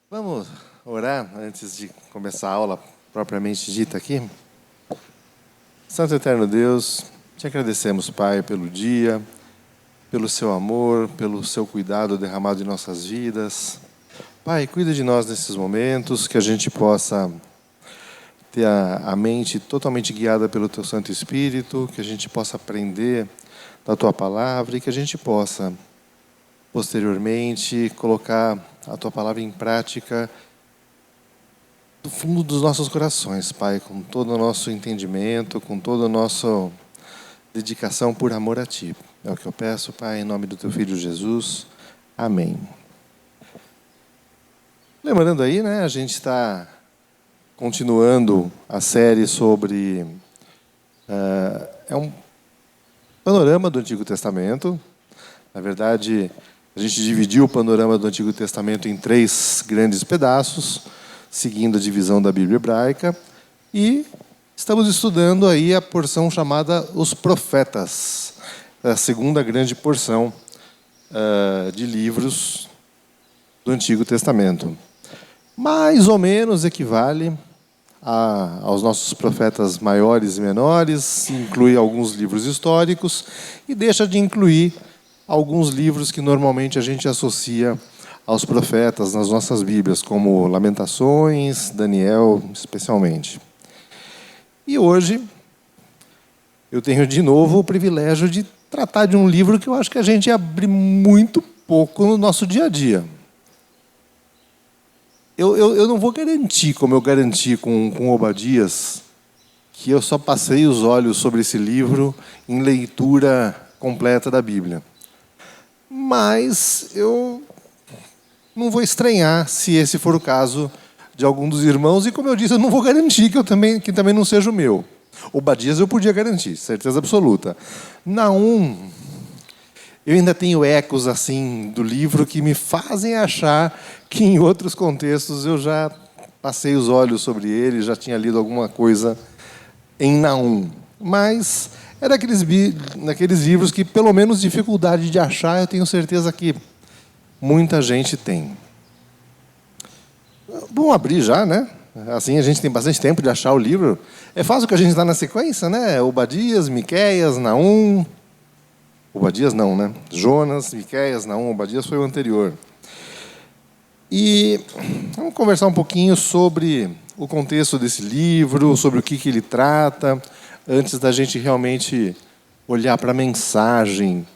Vamos orar antes de começar a aula propriamente dita aqui? Santo Eterno Deus, te agradecemos, Pai, pelo dia, pelo seu amor, pelo seu cuidado derramado em nossas vidas. Pai, cuida de nós nesses momentos, que a gente possa ter a mente totalmente guiada pelo teu Santo Espírito, que a gente possa aprender da tua palavra e que a gente possa, posteriormente, colocar a tua palavra em prática do fundo dos nossos corações, Pai, com todo o nosso entendimento, com toda a nossa dedicação por amor a Ti. É o que eu peço, Pai, em nome do Teu Filho Jesus. Amém. Lembrando aí, né, a gente está continuando a série sobre... é um panorama do Antigo Testamento. Na verdade, a gente dividiu o panorama do Antigo Testamento em 3 grandes pedaços, seguindo a divisão da Bíblia hebraica, e estamos estudando aí a porção chamada Os Profetas, a segunda grande porção de livros do Antigo Testamento. Mais ou menos equivale aos nossos profetas maiores e menores, inclui alguns livros históricos e deixa de incluir alguns livros que normalmente a gente associa aos profetas nas nossas Bíblias, como Lamentações, Daniel, especialmente. E hoje eu tenho de novo o privilégio de tratar de um livro que eu acho que a gente abre muito pouco no nosso dia a dia. Eu não vou garantir, como eu garanti com Obadias, que eu só passei os olhos sobre esse livro em leitura completa da Bíblia. Mas eu não vou estranhar se esse for o caso de algum dos irmãos, e como eu disse, eu não vou garantir que também não seja o meu. Obadias eu podia garantir, certeza absoluta. Naum, eu ainda tenho ecos assim do livro que me fazem achar que em outros contextos eu já passei os olhos sobre ele, já tinha lido alguma coisa em Naum. Mas é daqueles livros que, pelo menos, dificuldade de achar, eu tenho certeza que muita gente tem. Vamos abrir já, né? Assim a gente tem bastante tempo de achar o livro. É fácil que a gente está na sequência, né? Obadias, Miqueias, Naum. Obadias não, né? Jonas, Miqueias, Naum, Obadias foi o anterior. E vamos conversar um pouquinho sobre o contexto desse livro, sobre o que ele trata, antes da gente realmente olhar para a mensagem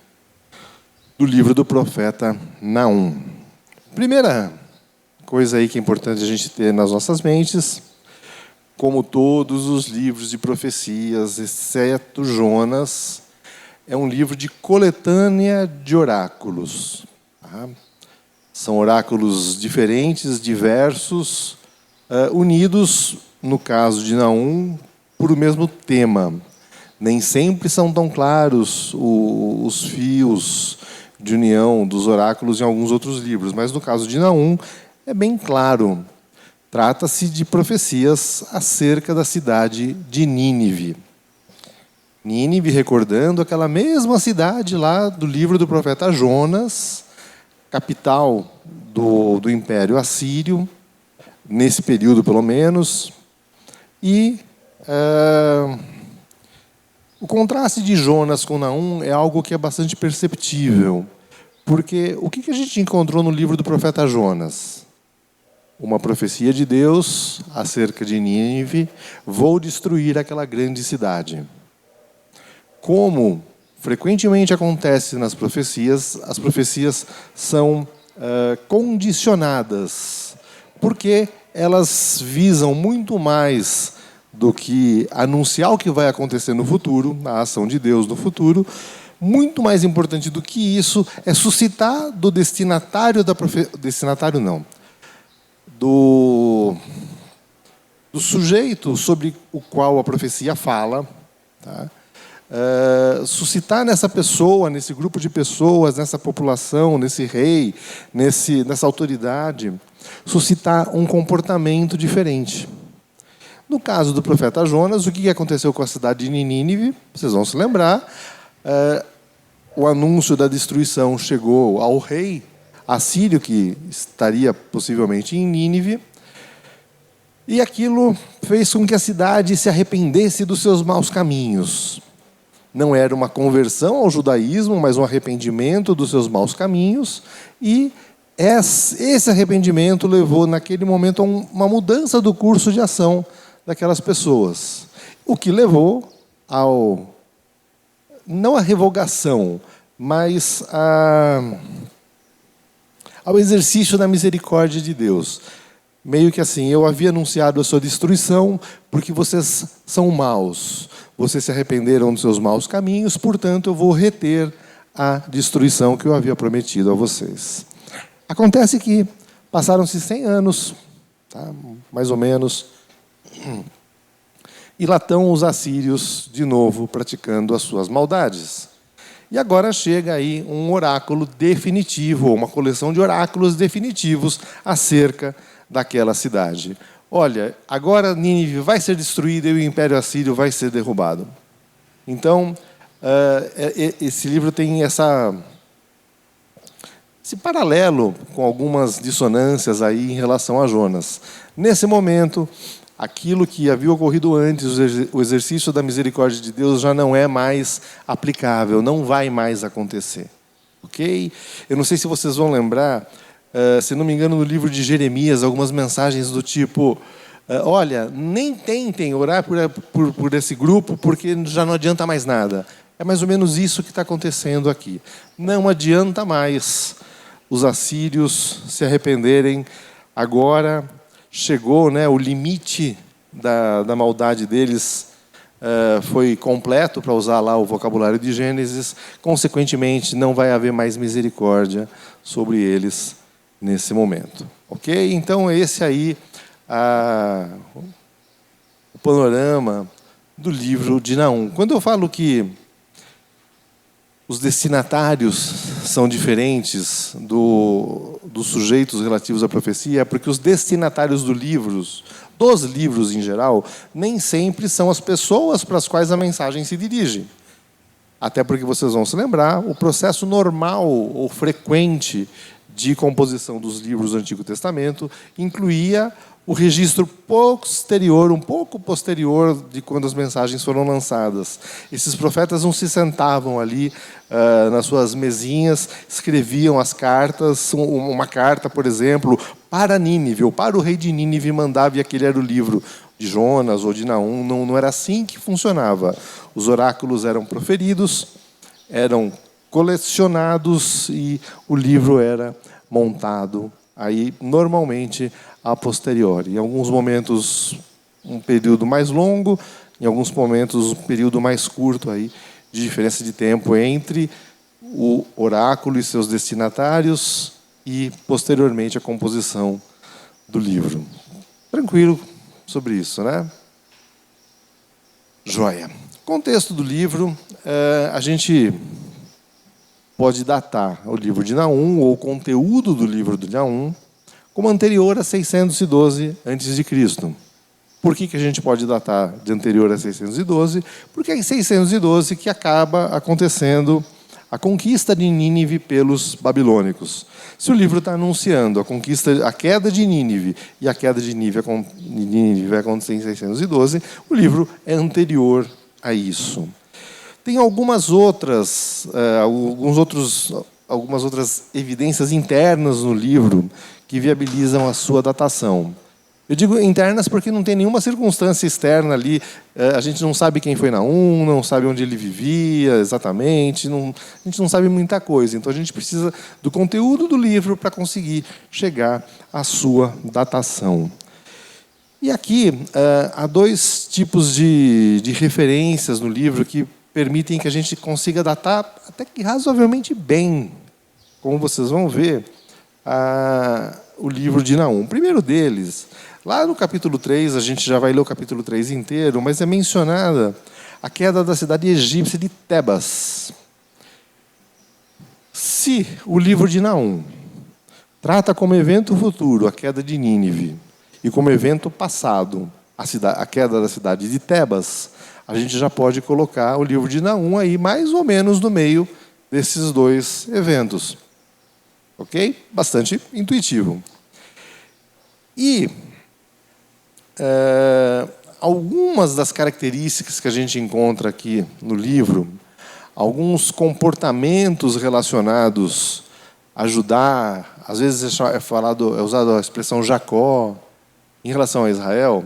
do livro do profeta Naum. Primeira coisa aí que é importante a gente ter nas nossas mentes, como todos os livros de profecias, exceto Jonas, é um livro de coletânea de oráculos. Tá? São oráculos diferentes, diversos, unidos, no caso de Naum, por o mesmo tema. Nem sempre são tão claros os fios de união dos oráculos em alguns outros livros, mas no caso de Naum é bem claro. Trata-se de profecias acerca da cidade de Nínive. Nínive, recordando aquela mesma cidade lá do livro do profeta Jonas, capital do Império Assírio, nesse período pelo menos, e o contraste de Jonas com Naum é algo que é bastante perceptível, porque o que a gente encontrou no livro do profeta Jonas? Uma profecia de Deus acerca de Nínive: vou destruir aquela grande cidade. Como frequentemente acontece nas profecias, as profecias são condicionadas, porque elas visam muito mais do que anunciar o que vai acontecer no futuro, a ação de Deus no futuro. Muito mais importante do que isso é suscitar do destinatário da profecia, do sujeito sobre o qual a profecia fala, tá? Suscitar nessa pessoa, nesse grupo de pessoas, nessa população, nesse rei, nessa autoridade, suscitar um comportamento diferente. No caso do profeta Jonas, o que aconteceu com a cidade de Nínive? Vocês vão se lembrar. O anúncio da destruição chegou ao rei assírio que estaria possivelmente em Nínive. E aquilo fez com que a cidade se arrependesse dos seus maus caminhos. Não era uma conversão ao judaísmo, mas um arrependimento dos seus maus caminhos. E esse arrependimento levou, naquele momento, a uma mudança do curso de ação daquelas pessoas. O que levou não à revogação, mas ao exercício da misericórdia de Deus. Meio que assim, eu havia anunciado a sua destruição porque vocês são maus. Vocês se arrependeram dos seus maus caminhos, portanto eu vou reter a destruição que eu havia prometido a vocês. Acontece que passaram-se 100 anos, tá? Mais ou menos, e lá estão os assírios de novo praticando as suas maldades. E agora chega aí um oráculo definitivo, uma coleção de oráculos definitivos acerca daquela cidade. Olha, agora Nínive vai ser destruída e o Império Assírio vai ser derrubado. Então, esse livro tem esse paralelo com algumas dissonâncias aí em relação a Jonas. Nesse momento, aquilo que havia ocorrido antes, o exercício da misericórdia de Deus, já não é mais aplicável, não vai mais acontecer. Ok? Eu não sei se vocês vão lembrar, se não me engano, no livro de Jeremias, algumas mensagens do tipo, olha, nem tentem orar por esse grupo, porque já não adianta mais nada. É mais ou menos isso que está acontecendo aqui. Não adianta mais os assírios se arrependerem. Agora chegou, né, o limite da maldade deles, foi completo, para usar lá o vocabulário de Gênesis. Consequentemente, não vai haver mais misericórdia sobre eles nesse momento. Ok? Então, esse aí o panorama do livro de Naum. Quando eu falo que os destinatários são diferentes dos sujeitos relativos à profecia, é porque os destinatários dos livros em geral, nem sempre são as pessoas para as quais a mensagem se dirige. Até porque vocês vão se lembrar, o processo normal ou frequente de composição dos livros do Antigo Testamento incluía o registro posterior, um pouco posterior de quando as mensagens foram lançadas. Esses profetas não se sentavam ali nas suas mesinhas, escreviam as cartas, uma carta, por exemplo, para Nínive, ou para o rei de Nínive, mandava, e aquele era o livro de Jonas ou de Naum. Não era assim que funcionava. Os oráculos eram proferidos, eram colecionados e o livro era montado aí normalmente a posteriori. Em alguns momentos um período mais longo, em alguns momentos um período mais curto aí de diferença de tempo entre o oráculo e seus destinatários e posteriormente a composição do livro. Tranquilo sobre isso, né? Joia. Contexto do livro, a gente pode datar o livro de Naum, ou o conteúdo do livro de Naum, como anterior a 612 a.C. Por que a gente pode datar de anterior a 612? Porque é em 612 que acaba acontecendo a conquista de Nínive pelos babilônicos. Se o livro está anunciando a queda de Nínive, e a queda de Nínive vai acontecer em 612, o livro é anterior a isso. Tem algumas outras evidências internas no livro que viabilizam a sua datação. Eu digo internas porque não tem nenhuma circunstância externa ali. A gente não sabe quem foi Naum, não sabe onde ele vivia exatamente, a gente não sabe muita coisa. Então a gente precisa do conteúdo do livro para conseguir chegar à sua datação. E aqui há dois tipos de referências no livro que permitem que a gente consiga datar até que razoavelmente bem, como vocês vão ver, o livro de Naum. O primeiro deles, lá no capítulo 3, a gente já vai ler o capítulo 3 inteiro, mas é mencionada a queda da cidade egípcia de Tebas. Se o livro de Naum trata como evento futuro a queda de Nínive e como evento passado a queda da cidade de Tebas, a gente já pode colocar o livro de Naum aí mais ou menos no meio desses dois eventos. Ok? Bastante intuitivo. E algumas das características que a gente encontra aqui no livro, alguns comportamentos relacionados a Judá, às vezes é usado a expressão Jacó, em relação a Israel,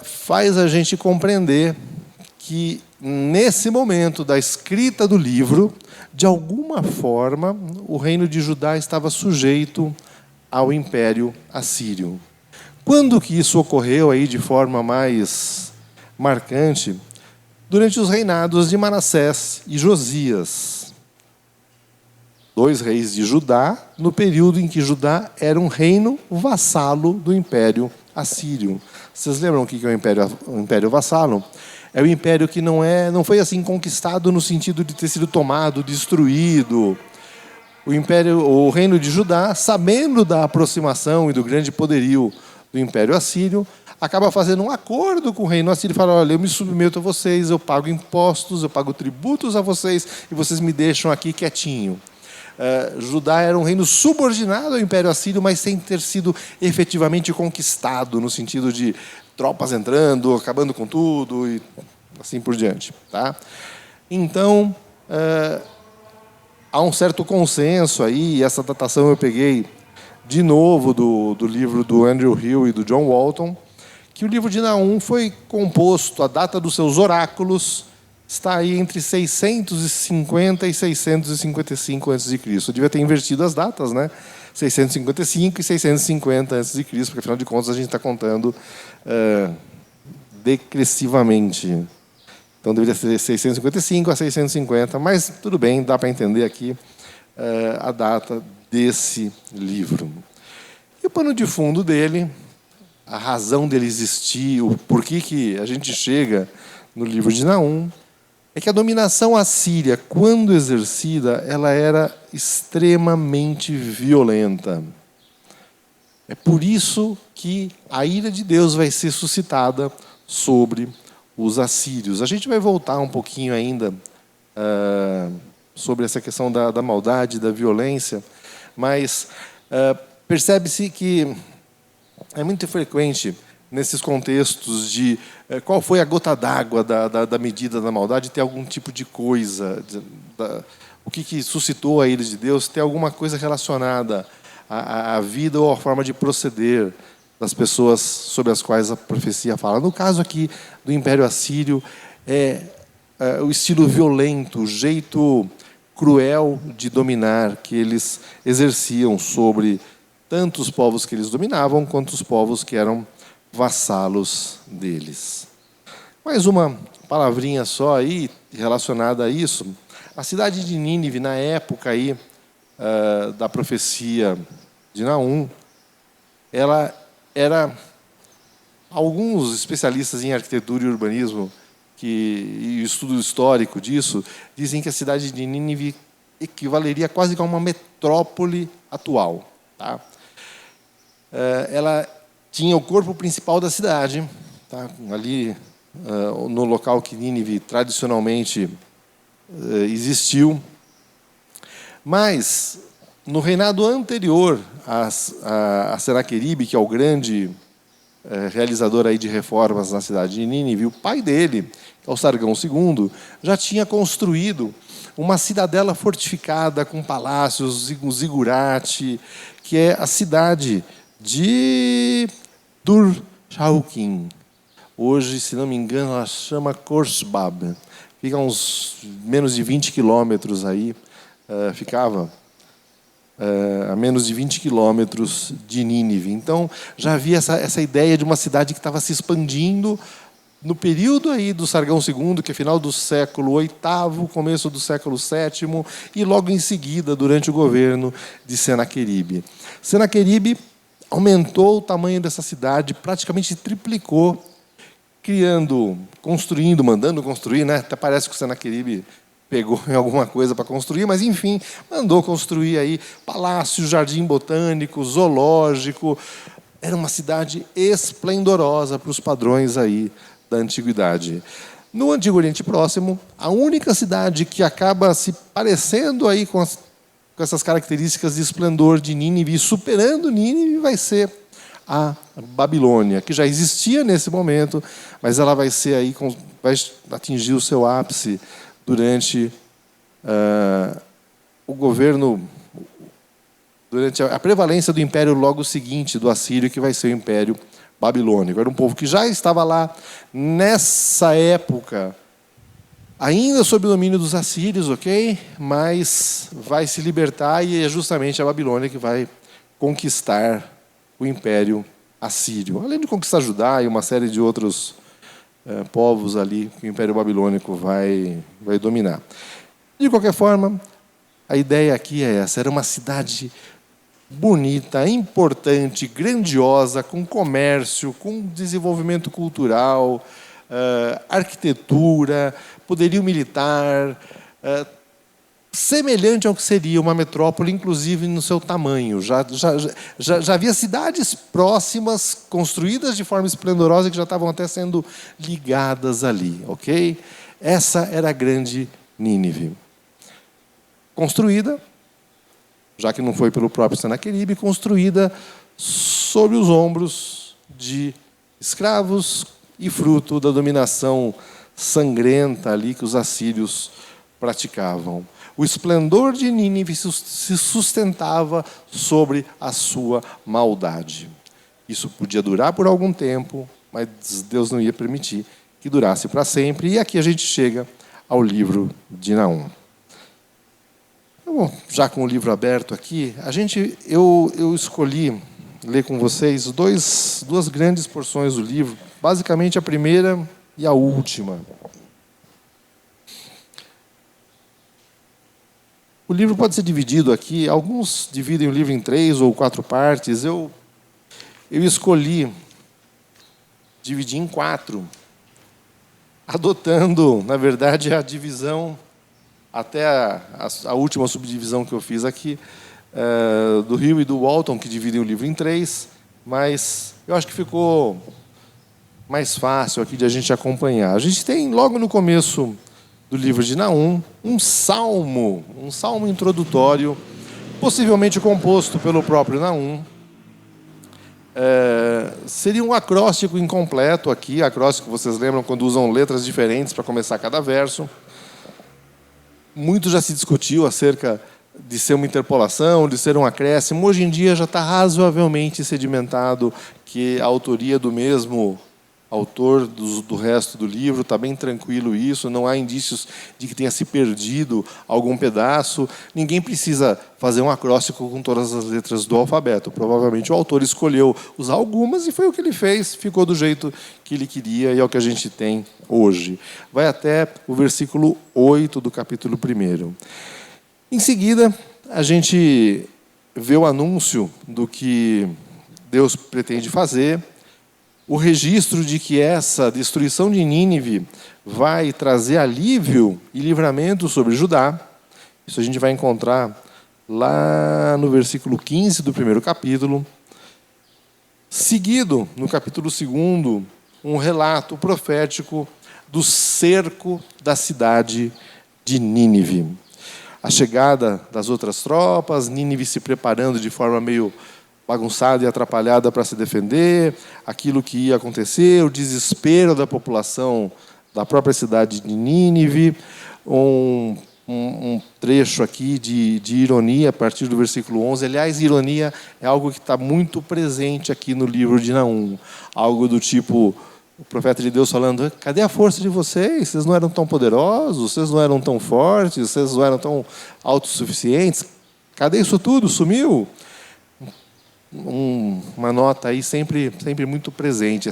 faz a gente compreender que, nesse momento da escrita do livro, de alguma forma, o reino de Judá estava sujeito ao Império Assírio. Quando que isso ocorreu aí de forma mais marcante? Durante os reinados de Manassés e Josias, 2 reis de Judá, no período em que Judá era um reino vassalo do Império Assírio. Vocês lembram o que é o Império vassalo? É o império que não foi assim conquistado no sentido de ter sido tomado, destruído. O reino de Judá, sabendo da aproximação e do grande poderio do Império Assírio, acaba fazendo um acordo com o reino assírio e fala: olha, eu me submeto a vocês, eu pago impostos, eu pago tributos a vocês e vocês me deixam aqui quietinho. Judá era um reino subordinado ao Império Assírio, mas sem ter sido efetivamente conquistado, no sentido de tropas entrando, acabando com tudo e assim por diante. Tá? Então, há um certo consenso aí, e essa datação eu peguei de novo do livro do Andrew Hill e do John Walton, que o livro de Naum foi composto, a data dos seus oráculos está aí entre 650 e 655 a.C. Eu devia ter invertido as datas, né? 655 e 650 a.C., porque, afinal de contas, a gente está contando decrescivamente. Então, deveria ser 655 a 650, mas tudo bem, dá para entender aqui a data desse livro. E o pano de fundo dele, a razão dele existir, o porquê que a gente chega no livro de Naum, é que a dominação assíria, quando exercida, ela era extremamente violenta. É por isso que a ira de Deus vai ser suscitada sobre os assírios. A gente vai voltar um pouquinho ainda sobre essa questão da maldade, da violência, mas percebe-se que é muito frequente nesses contextos de qual foi a gota d'água da medida da maldade, ter algum tipo de coisa, o que suscitou a ira de Deus, ter alguma coisa relacionada à vida ou à forma de proceder das pessoas sobre as quais a profecia fala. No caso aqui do Império Assírio, o estilo violento, o jeito cruel de dominar que eles exerciam sobre tanto os povos que eles dominavam, quanto os povos que eram vassalos deles. Mais uma palavrinha só aí relacionada a isso. A cidade de Nínive, na época aí, da profecia de Naum, ela era... Alguns especialistas em arquitetura e urbanismo e estudo histórico disso dizem que a cidade de Nínive equivaleria quase a uma metrópole atual. Tá? Ela tinha o corpo principal da cidade, tá? Ali no local que Nínive tradicionalmente existiu. Mas, no reinado anterior a Senaqueribe, que é o grande realizador aí de reformas na cidade de Nínive, o pai dele, que é o Sargão II, já tinha construído uma cidadela fortificada com palácios, um zigurate, que é a cidade de Dur-Shaukin. Hoje, se não me engano, ela chama Korsbab. Fica a uns menos de 20 quilômetros aí, ficava a menos de 20 quilômetros de Nínive. Então, já havia essa ideia de uma cidade que estava se expandindo no período aí do Sargão II, que é final do século VIII, começo do século VII, e logo em seguida, durante o governo de Senaqueribe. Senaqueribe aumentou o tamanho dessa cidade, praticamente triplicou, construindo, mandando construir, né? Até parece que o Senaqueribe pegou em alguma coisa para construir, mas, enfim, mandou construir aí palácio, jardim botânico, zoológico. Era uma cidade esplendorosa para os padrões aí da antiguidade. No Antigo Oriente Próximo, a única cidade que acaba se parecendo aí com com essas características de esplendor de Nínive, e superando Nínive vai ser a Babilônia, que já existia nesse momento, mas ela vai ser aí, vai atingir o seu ápice durante o governo, durante a prevalência do império logo seguinte do Assírio, que vai ser o Império Babilônico. Era um povo que já estava lá nessa época, ainda sob o domínio dos assírios, ok? Mas vai se libertar, e é justamente a Babilônia que vai conquistar o Império Assírio. Além de conquistar Judá e uma série de outros povos ali que o Império Babilônico vai dominar. De qualquer forma, a ideia aqui é essa: era uma cidade bonita, importante, grandiosa, com comércio, com desenvolvimento cultural, arquitetura, poderio militar, semelhante ao que seria uma metrópole, inclusive no seu tamanho. Já havia cidades próximas, construídas de forma esplendorosa, que já estavam até sendo ligadas ali, ok? Essa era a grande Nínive. Construída, já que não foi pelo próprio Senaqueribe, construída sob os ombros de escravos e fruto da dominação sangrenta ali que os assírios praticavam. O esplendor de Nínive se sustentava sobre a sua maldade. Isso podia durar por algum tempo, mas Deus não ia permitir que durasse para sempre. E aqui a gente chega ao livro de Naum. Bom, já com o livro aberto aqui, eu escolhi ler com vocês duas grandes porções do livro, basicamente a primeira e a última. O livro pode ser dividido aqui, alguns dividem o livro em 3 ou 4 partes. Eu escolhi dividir em 4, adotando, na verdade, a divisão, até a última subdivisão que eu fiz aqui, do Hill e do Walton, que dividem o livro em 3, mas eu acho que ficou mais fácil aqui de a gente acompanhar. A gente tem, logo no começo do livro de Naum, um salmo introdutório, possivelmente composto pelo próprio Naum. Seria um acróstico incompleto aqui, acróstico, vocês lembram, quando usam letras diferentes para começar cada verso. Muito já se discutiu acerca de ser uma interpolação, de ser um acréscimo. Hoje em dia já está razoavelmente sedimentado que a autoria do mesmo autor do resto do livro, está bem tranquilo isso, não há indícios de que tenha se perdido algum pedaço. Ninguém precisa fazer um acróstico com todas as letras do alfabeto. Provavelmente o autor escolheu usar algumas e foi o que ele fez, ficou do jeito que ele queria e é o que a gente tem hoje. Vai até o versículo 8 do capítulo 1. Em seguida, a gente vê o anúncio do que Deus pretende fazer, o registro de que essa destruição de Nínive vai trazer alívio e livramento sobre Judá. Isso a gente vai encontrar lá no versículo 15 do 1º capítulo. Seguido, no capítulo 2, um relato profético do cerco da cidade de Nínive. A chegada das outras tropas, Nínive se preparando de forma meio bagunçada e atrapalhada para se defender, aquilo que ia acontecer, o desespero da população da própria cidade de Nínive, um trecho aqui de ironia a partir do versículo 11. Aliás, ironia é algo que está muito presente aqui no livro de Naum. Algo do tipo, o profeta de Deus falando: cadê a força de vocês? Vocês não eram tão poderosos? Vocês não eram tão fortes? Vocês não eram tão autossuficientes? Cadê isso tudo? Sumiu? Uma nota aí sempre muito presente,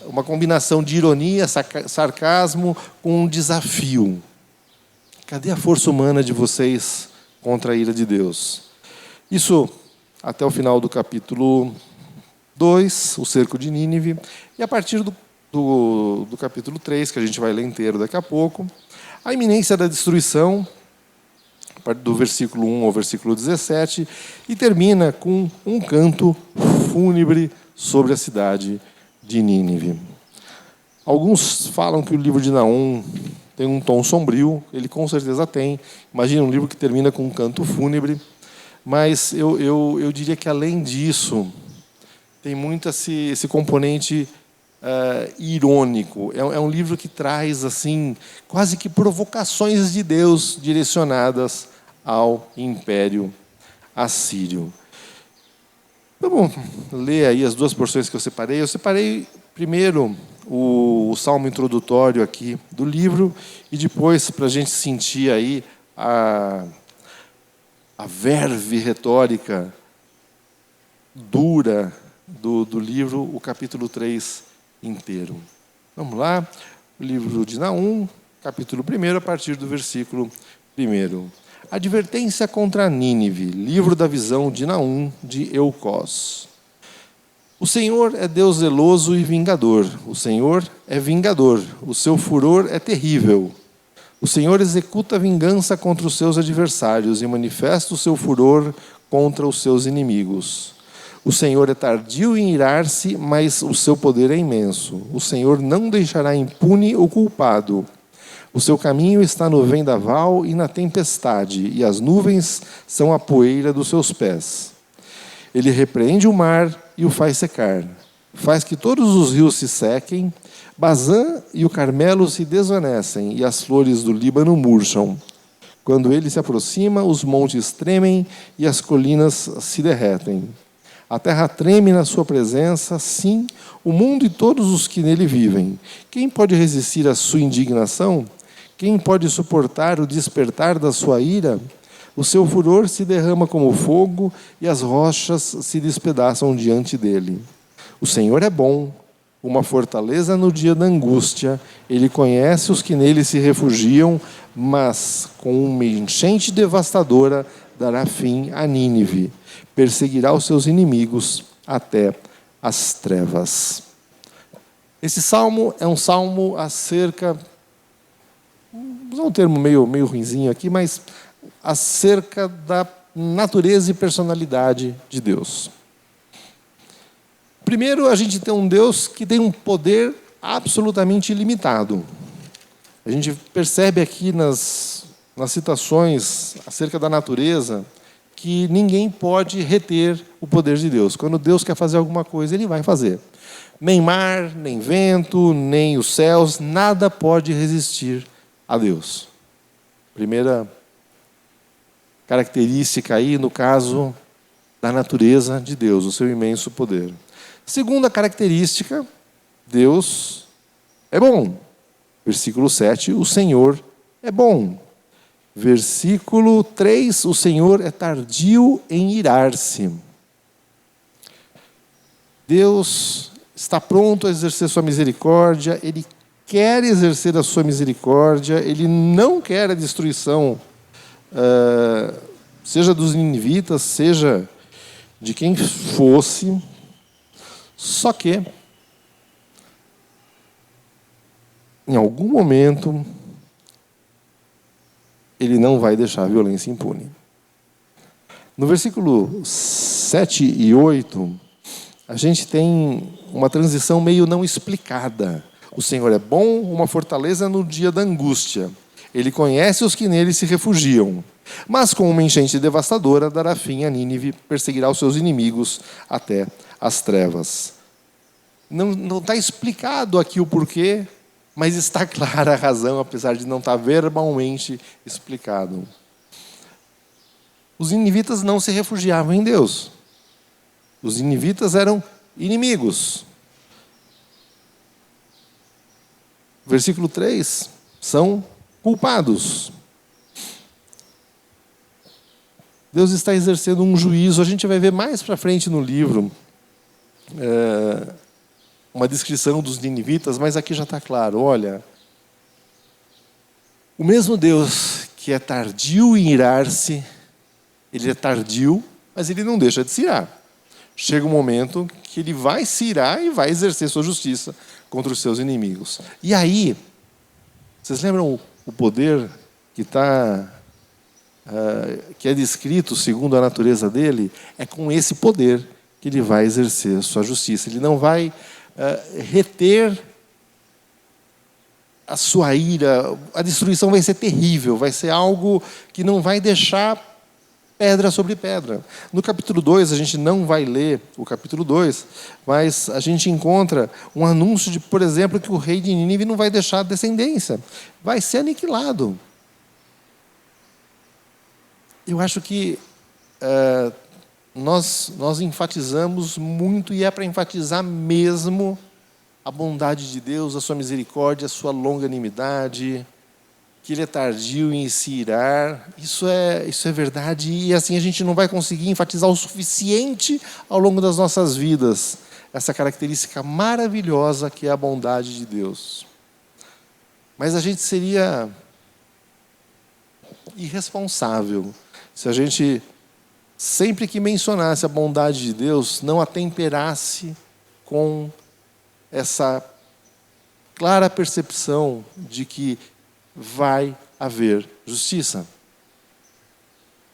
uma combinação de ironia, sarcasmo com um desafio. Cadê a força humana de vocês contra a ira de Deus? Isso até o final do capítulo 2, o cerco de Nínive, e a partir do capítulo 3, que a gente vai ler inteiro daqui a pouco, a iminência da destruição, do versículo 1 ao versículo 17, e termina com um canto fúnebre sobre a cidade de Nínive. Alguns falam que o livro de Naum tem um tom sombrio, ele com certeza tem. Imagina um livro que termina com um canto fúnebre. Mas eu diria que, além disso, tem muito esse componente irônico. É um livro que traz assim quase que provocações de Deus direcionadas ao Império Assírio. Vamos ler aí as duas porções que eu separei. Eu separei primeiro o salmo introdutório aqui do livro e depois, para a gente sentir aí a verve retórica dura do livro, o capítulo 3 inteiro. Vamos lá, o livro de Naum, capítulo 1, a partir do versículo 1. Advertência contra Nínive, livro da visão de Naum, de Eucós. O Senhor é Deus zeloso e vingador. O Senhor é vingador. O seu furor é terrível. O Senhor executa vingança contra os seus adversários e manifesta o seu furor contra os seus inimigos. O Senhor é tardio em irar-se, mas o seu poder é imenso. O Senhor não deixará impune o culpado. O seu caminho está no vendaval e na tempestade, e as nuvens são a poeira dos seus pés. Ele repreende o mar e o faz secar. Faz que todos os rios se sequem. Bazã e o Carmelo se desvanecem, e as flores do Líbano murcham. Quando ele se aproxima, os montes tremem e as colinas se derretem. A terra treme na sua presença, sim, o mundo e todos os que nele vivem. Quem pode resistir à sua indignação? Quem pode suportar o despertar da sua ira? O seu furor se derrama como fogo e as rochas se despedaçam diante dele. O Senhor é bom, uma fortaleza no dia da angústia. Ele conhece os que nele se refugiam, mas com uma enchente devastadora dará fim a Nínive. Perseguirá os seus inimigos até as trevas. Esse salmo é um salmo acerca, vou usar um termo meio ruinzinho aqui, mas acerca da natureza e personalidade de Deus. Primeiro, a gente tem um Deus que tem um poder absolutamente ilimitado. A gente percebe aqui nas citações acerca da natureza que ninguém pode reter o poder de Deus. Quando Deus quer fazer alguma coisa, Ele vai fazer. Nem mar, nem vento, nem os céus, nada pode resistir a Deus. Primeira característica aí, no caso da natureza de Deus, o seu imenso poder. Segunda característica, Deus é bom. Versículo 7, o Senhor é bom. Versículo 3, o Senhor é tardio em irar-se. Deus está pronto a exercer sua misericórdia, Ele quer exercer a sua misericórdia, Ele não quer a destruição, seja dos ninivitas, seja de quem fosse, só que, em algum momento, Ele não vai deixar a violência impune. No versículo 7 e 8, a gente tem uma transição meio não explicada. O Senhor é bom, uma fortaleza no dia da angústia. Ele conhece os que nele se refugiam. Mas com uma enchente devastadora dará fim a Nínive, perseguirá os seus inimigos até as trevas. Não está explicado aqui o porquê, mas está clara a razão, apesar de não estar verbalmente explicado. Os ninivitas não se refugiavam em Deus. Os ninivitas eram inimigos. Versículo 3, são culpados. Deus está exercendo um juízo, a gente vai ver mais para frente no livro, uma descrição dos ninivitas, mas aqui já está claro, olha, o mesmo Deus que é tardio em irar-se, Ele é tardio, mas Ele não deixa de se irar. Chega um momento que Ele vai se irar e vai exercer sua justiça contra os seus inimigos. E aí, vocês lembram o poder que é descrito segundo a natureza dele? É com esse poder que Ele vai exercer sua justiça. Ele não vai reter a sua ira, a destruição vai ser terrível, vai ser algo que não vai deixar pedra sobre pedra. No capítulo 2, a gente não vai ler o capítulo 2, mas a gente encontra um anúncio de, por exemplo, que o rei de Nínive não vai deixar descendência, vai ser aniquilado. Eu acho que nós enfatizamos muito, e é para enfatizar mesmo, a bondade de Deus, a sua misericórdia, a sua longanimidade, que Ele é tardio em se irar. Isso é verdade, e assim a gente não vai conseguir enfatizar o suficiente ao longo das nossas vidas essa característica maravilhosa que é a bondade de Deus. Mas a gente seria irresponsável se a gente, sempre que mencionasse a bondade de Deus, não a temperasse com essa clara percepção de que vai haver justiça.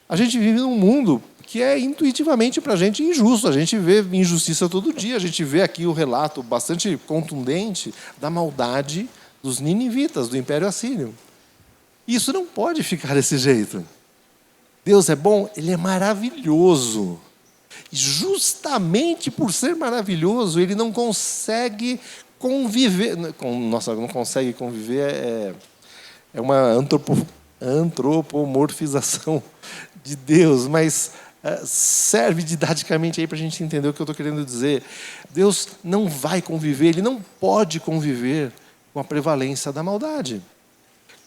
A gente vive num mundo que é intuitivamente para a gente injusto. A gente vê injustiça todo dia. A gente vê aqui o relato bastante contundente da maldade dos ninivitas, do Império Assírio. Isso não pode ficar desse jeito. Deus é bom, Ele é maravilhoso. E justamente por ser maravilhoso, Ele não consegue conviver. Nossa, não consegue conviver é uma antropomorfização de Deus, mas serve didaticamente aí para a gente entender o que eu estou querendo dizer. Deus não vai conviver, Ele não pode conviver com a prevalência da maldade.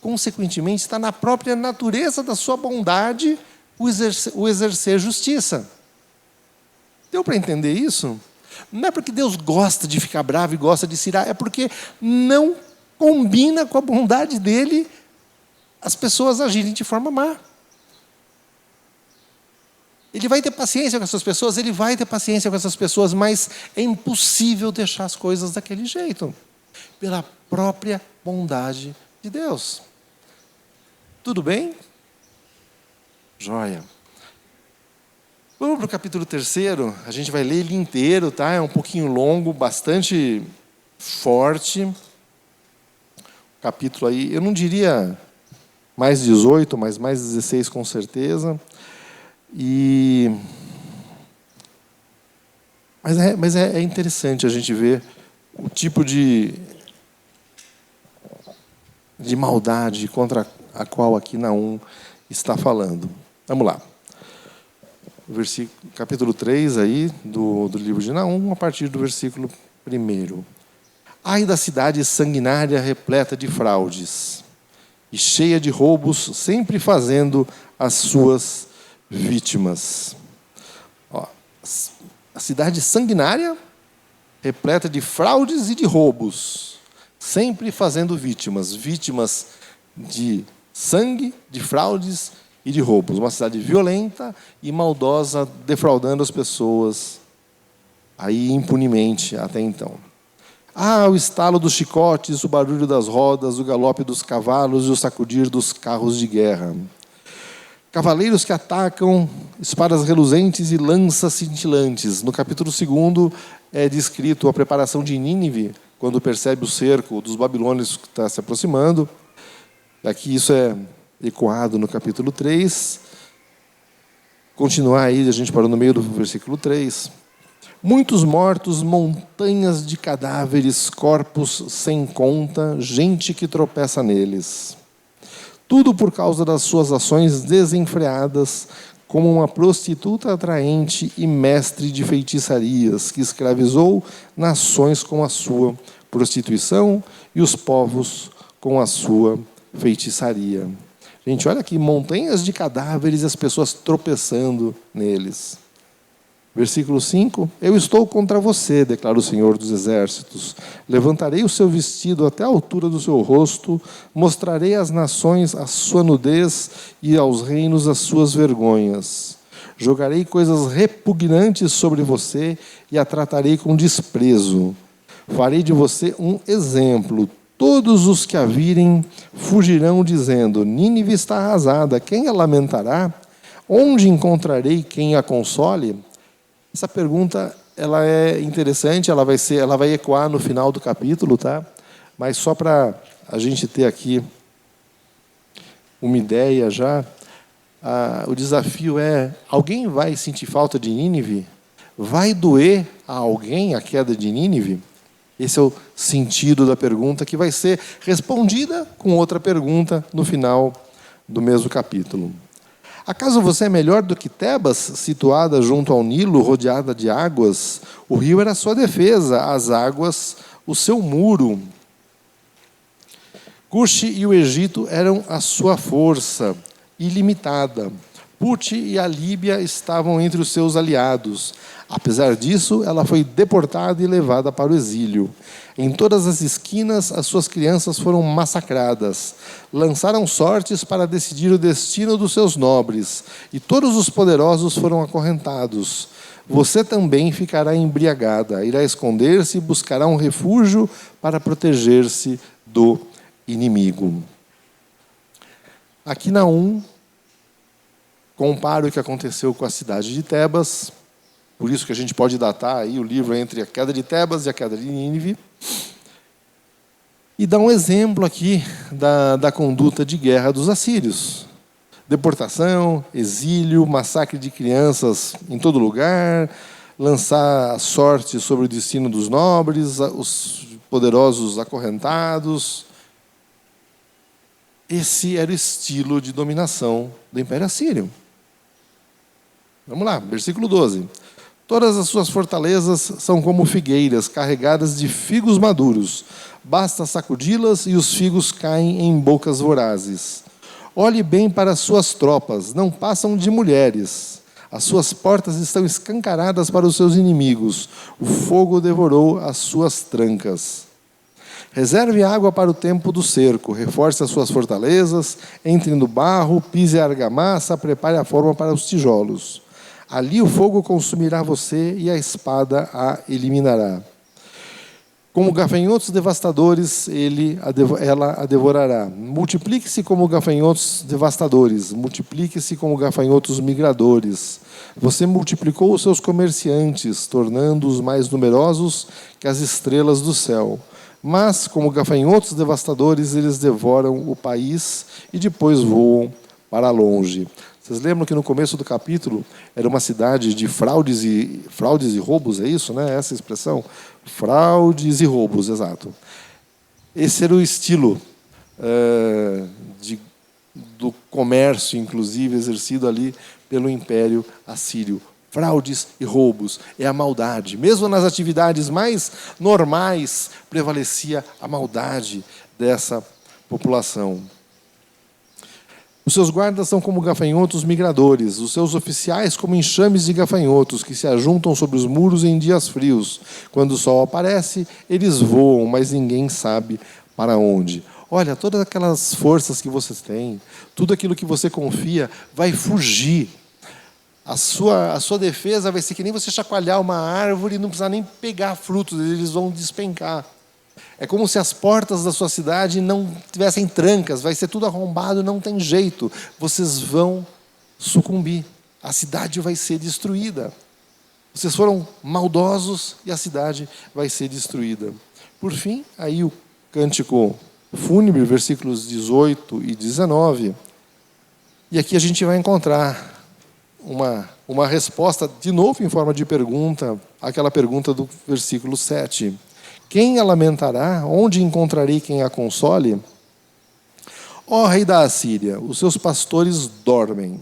Consequentemente, está na própria natureza da sua bondade o exercer justiça. Deu para entender isso? Não é porque Deus gosta de ficar bravo e gosta de se irar, é porque não combina com a bondade dele as pessoas agirem de forma má. Ele vai ter paciência com essas pessoas, ele vai ter paciência com essas pessoas, mas é impossível deixar as coisas daquele jeito, pela própria bondade de Deus. Tudo bem? Joia. Vamos para o capítulo 3, a gente vai ler ele inteiro, tá? É um pouquinho longo, bastante forte. Capítulo aí, eu não diria mais 18, mas mais 16 com certeza. Mas é interessante a gente ver o tipo de maldade contra a qual aqui Naum está falando. Vamos lá. Capítulo 3 aí, do livro de Naum, a partir do versículo 1. Ai da cidade sanguinária, repleta de fraudes, e cheia de roubos, sempre fazendo as suas vítimas. Ó, a cidade sanguinária, repleta de fraudes e de roubos, sempre fazendo vítimas de sangue, de fraudes e de roubos. Uma cidade violenta e maldosa, defraudando as pessoas, aí impunemente até então. O estalo dos chicotes, o barulho das rodas, o galope dos cavalos e o sacudir dos carros de guerra. Cavaleiros que atacam, espadas reluzentes e lanças cintilantes. No capítulo 2 é descrito a preparação de Nínive, quando percebe o cerco dos babilônios que está se aproximando. Aqui isso é ecoado no capítulo 3. Continuar aí, a gente parou no meio do versículo 3. Muitos mortos, montanhas de cadáveres, corpos sem conta, gente que tropeça neles. Tudo por causa das suas ações desenfreadas, como uma prostituta atraente e mestre de feitiçarias, que escravizou nações com a sua prostituição e os povos com a sua feitiçaria. Gente, olha aqui, montanhas de cadáveres e as pessoas tropeçando neles. Versículo 5. Eu estou contra você, declara o Senhor dos Exércitos. Levantarei o seu vestido até a altura do seu rosto, mostrarei às nações a sua nudez e aos reinos as suas vergonhas. Jogarei coisas repugnantes sobre você e a tratarei com desprezo. Farei de você um exemplo. Todos os que a virem fugirão, dizendo: Nínive está arrasada, quem a lamentará? Onde encontrarei quem a console? Essa pergunta ela é interessante, ela vai ecoar no final do capítulo, tá? Mas só para a gente ter aqui uma ideia já, o desafio é: alguém vai sentir falta de Nínive? Vai doer a alguém a queda de Nínive? Esse é o sentido da pergunta, que vai ser respondida com outra pergunta no final do mesmo capítulo. Acaso você é melhor do que Tebas, situada junto ao Nilo, rodeada de águas? O rio era a sua defesa, as águas o seu muro. Cuxi e o Egito eram a sua força ilimitada. Puti e a Líbia estavam entre os seus aliados. Apesar disso, ela foi deportada e levada para o exílio. Em todas as esquinas, as suas crianças foram massacradas. Lançaram sortes para decidir o destino dos seus nobres, e todos os poderosos foram acorrentados. Você também ficará embriagada, irá esconder-se e buscará um refúgio para proteger-se do inimigo. Aqui Naum compara o que aconteceu com a cidade de Tebas, por isso que a gente pode datar aí o livro entre a queda de Tebas e a queda de Nínive, e dá um exemplo aqui da conduta de guerra dos assírios. Deportação, exílio, massacre de crianças em todo lugar, lançar sorte sobre o destino dos nobres, os poderosos acorrentados. Esse era o estilo de dominação do Império Assírio. Vamos lá, versículo 12. Todas as suas fortalezas são como figueiras carregadas de figos maduros. Basta sacudi-las e os figos caem em bocas vorazes. Olhe bem para as suas tropas, não passam de mulheres. As suas portas estão escancaradas para os seus inimigos. O fogo devorou as suas trancas. Reserve água para o tempo do cerco, reforce as suas fortalezas, entre no barro, pise a argamassa, prepare a forma para os tijolos. Ali o fogo consumirá você e a espada a eliminará. Como gafanhotos devastadores, ela a devorará. Multiplique-se como gafanhotos devastadores, multiplique-se como gafanhotos migradores. Você multiplicou os seus comerciantes, tornando-os mais numerosos que as estrelas do céu. Mas, como gafanhotos devastadores, eles devoram o país e depois voam para longe. Vocês lembram que no começo do capítulo era uma cidade de fraudes e roubos, é isso, né? Essa expressão? Fraudes e roubos, exato. Esse era o estilo do comércio, inclusive, exercido ali pelo Império Assírio. Fraudes e roubos, é a maldade. Mesmo nas atividades mais normais, prevalecia a maldade dessa população. Os seus guardas são como gafanhotos migradores, os seus oficiais como enxames de gafanhotos que se ajuntam sobre os muros em dias frios. Quando o sol aparece, eles voam, mas ninguém sabe para onde. Olha, todas aquelas forças que você tem, tudo aquilo que você confia, vai fugir. A sua defesa vai ser que nem você chacoalhar uma árvore e não precisar nem pegar frutos, eles vão despencar. É como se as portas da sua cidade não tivessem trancas, vai ser tudo arrombado, não tem jeito. Vocês vão sucumbir, a cidade vai ser destruída. Vocês foram maldosos e a cidade vai ser destruída. Por fim, aí o cântico fúnebre, versículos 18 e 19. E aqui a gente vai encontrar uma resposta, de novo em forma de pergunta, àquela pergunta do versículo 7. Quem a lamentará? Onde encontrarei quem a console? Ó rei da Assíria, os seus pastores dormem.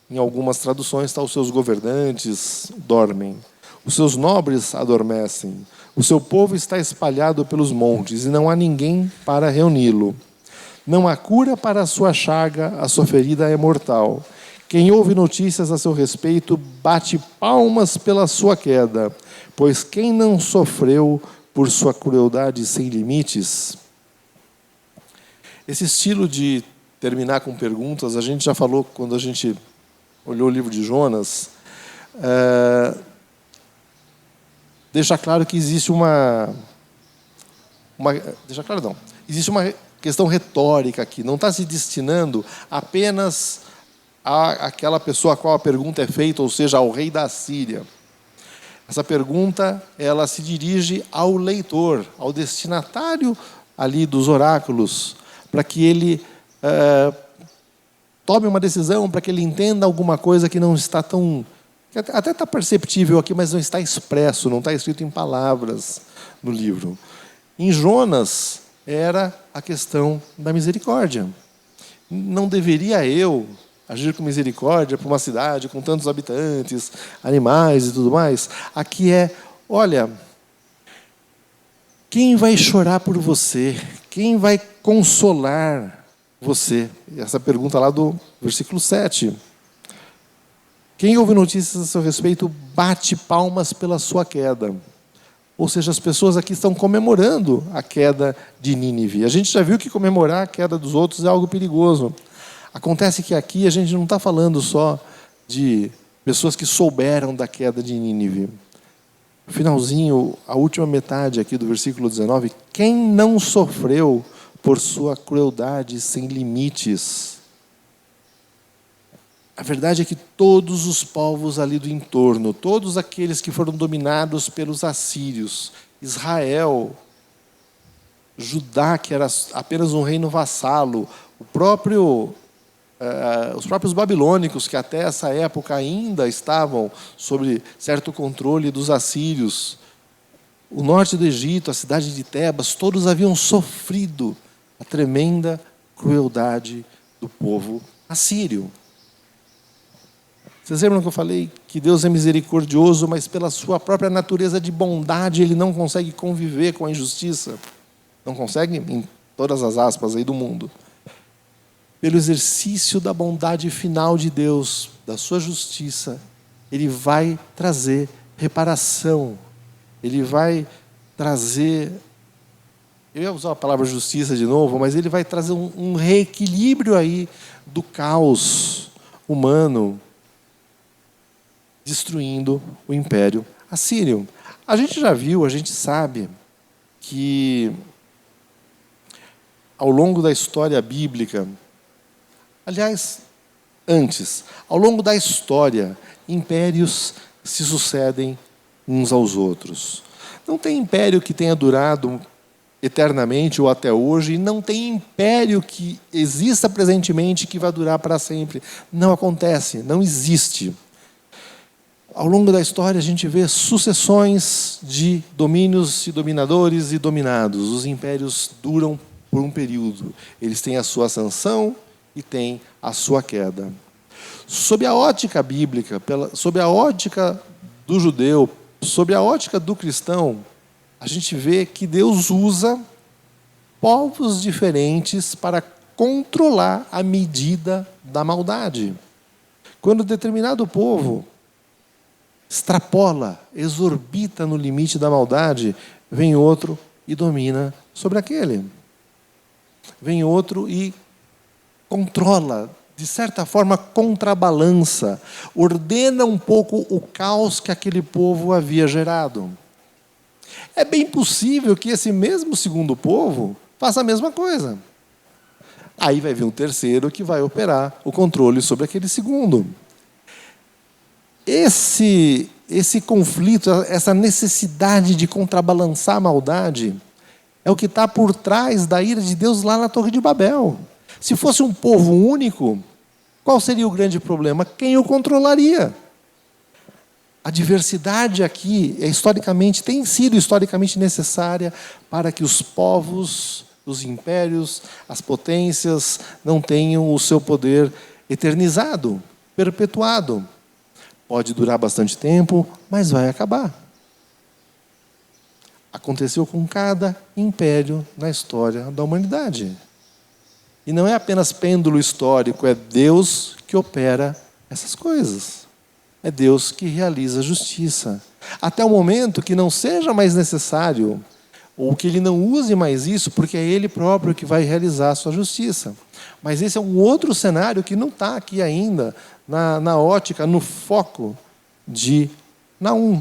Em algumas traduções está os seus governantes dormem. Os seus nobres adormecem. O seu povo está espalhado pelos montes e não há ninguém para reuni-lo. Não há cura para a sua chaga, a sua ferida é mortal. Quem ouve notícias a seu respeito bate palmas pela sua queda, pois quem não sofreu por sua crueldade sem limites? Esse estilo de terminar com perguntas, a gente já falou quando a gente olhou o livro de Jonas, deixa claro que existe existe uma questão retórica aqui, não está se destinando apenas àquela pessoa a qual a pergunta é feita, ou seja, ao rei da Assíria. Essa pergunta, ela se dirige ao leitor, ao destinatário ali dos oráculos, para que ele tome uma decisão, para que ele entenda alguma coisa que não está tão... que até está perceptível aqui, mas não está expresso, não está escrito em palavras no livro. Em Jonas, era a questão da misericórdia. Não deveria eu agir com misericórdia para uma cidade com tantos habitantes, animais e tudo mais? Aqui olha, quem vai chorar por você? Quem vai consolar você? Essa pergunta lá do versículo 7. Quem ouve notícias a seu respeito bate palmas pela sua queda. Ou seja, as pessoas aqui estão comemorando a queda de Nínive. A gente já viu que comemorar a queda dos outros é algo perigoso. Acontece que aqui a gente não está falando só de pessoas que souberam da queda de Nínive. No finalzinho, a última metade aqui do versículo 19, quem não sofreu por sua crueldade sem limites? A verdade é que todos os povos ali do entorno, todos aqueles que foram dominados pelos assírios, Israel, Judá, que era apenas um reino vassalo, os próprios babilônicos, que até essa época ainda estavam sob certo controle dos assírios, o norte do Egito, a cidade de Tebas, todos haviam sofrido a tremenda crueldade do povo assírio. Vocês lembram que eu falei que Deus é misericordioso, mas pela sua própria natureza de bondade Ele não consegue conviver com a injustiça? Não consegue, em todas as aspas aí do mundo. Pelo exercício da bondade final de Deus, da sua justiça, Ele vai trazer reparação. Ele vai trazer... Eu ia usar a palavra justiça de novo, mas Ele vai trazer um reequilíbrio aí do caos humano, destruindo o Império Assírio. A gente já viu, a gente sabe que ao longo da história bíblica, aliás, antes, ao longo da história, impérios se sucedem uns aos outros. Não tem império que tenha durado eternamente ou até hoje, e não tem império que exista presentemente que vai durar para sempre. Não acontece, não existe. Ao longo da história, a gente vê sucessões de domínios e dominadores e dominados. Os impérios duram por um período. Eles têm a sua ascensão e têm a sua queda. Sob a ótica bíblica, sob a ótica do judeu, sob a ótica do cristão, a gente vê que Deus usa povos diferentes para controlar a medida da maldade. Quando determinado povo extrapola, exorbita no limite da maldade, vem outro e domina sobre aquele. Vem outro e controla, de certa forma contrabalança, ordena um pouco o caos que aquele povo havia gerado. É bem possível que esse mesmo segundo povo faça a mesma coisa. Aí vai vir um terceiro que vai operar o controle sobre aquele segundo. Esse conflito, essa necessidade de contrabalançar a maldade, é o que está por trás da ira de Deus lá na Torre de Babel. Se fosse um povo único, qual seria o grande problema? Quem o controlaria? A diversidade aqui tem sido historicamente necessária para que os povos, os impérios, as potências não tenham o seu poder eternizado, perpetuado. Pode durar bastante tempo, mas vai acabar. Aconteceu com cada império na história da humanidade. E não é apenas pêndulo histórico, é Deus que opera essas coisas. É Deus que realiza a justiça. Até o momento que não seja mais necessário, ou que Ele não use mais isso, porque é Ele próprio que vai realizar a sua justiça. Mas esse é um outro cenário que não está aqui ainda, na ótica, no foco de Naum.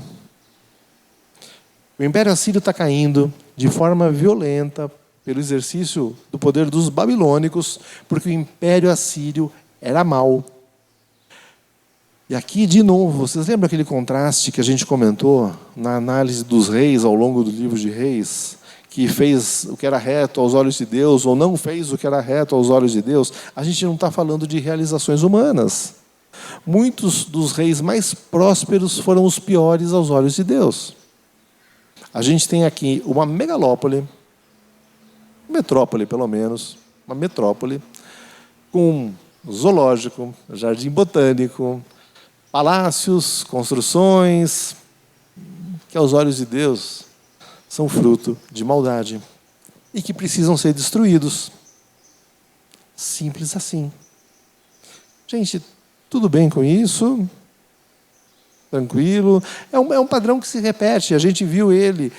O Império Assírio está caindo de forma violenta pelo exercício do poder dos babilônicos, porque o Império Assírio era mau. E aqui, de novo, vocês lembram aquele contraste que a gente comentou na análise dos reis ao longo do livro de Reis? que fez o que era reto aos olhos de Deus, ou não fez o que era reto aos olhos de Deus, a gente não está falando de realizações humanas. Muitos dos reis mais prósperos foram os piores aos olhos de Deus. A gente tem aqui uma megalópole, metrópole pelo menos, uma metrópole, com zoológico, jardim botânico, palácios, construções, que aos olhos de Deus são fruto de maldade e que precisam ser destruídos. Simples assim. Gente, tudo bem com isso? Tranquilo? É um padrão que se repete. A gente viu ele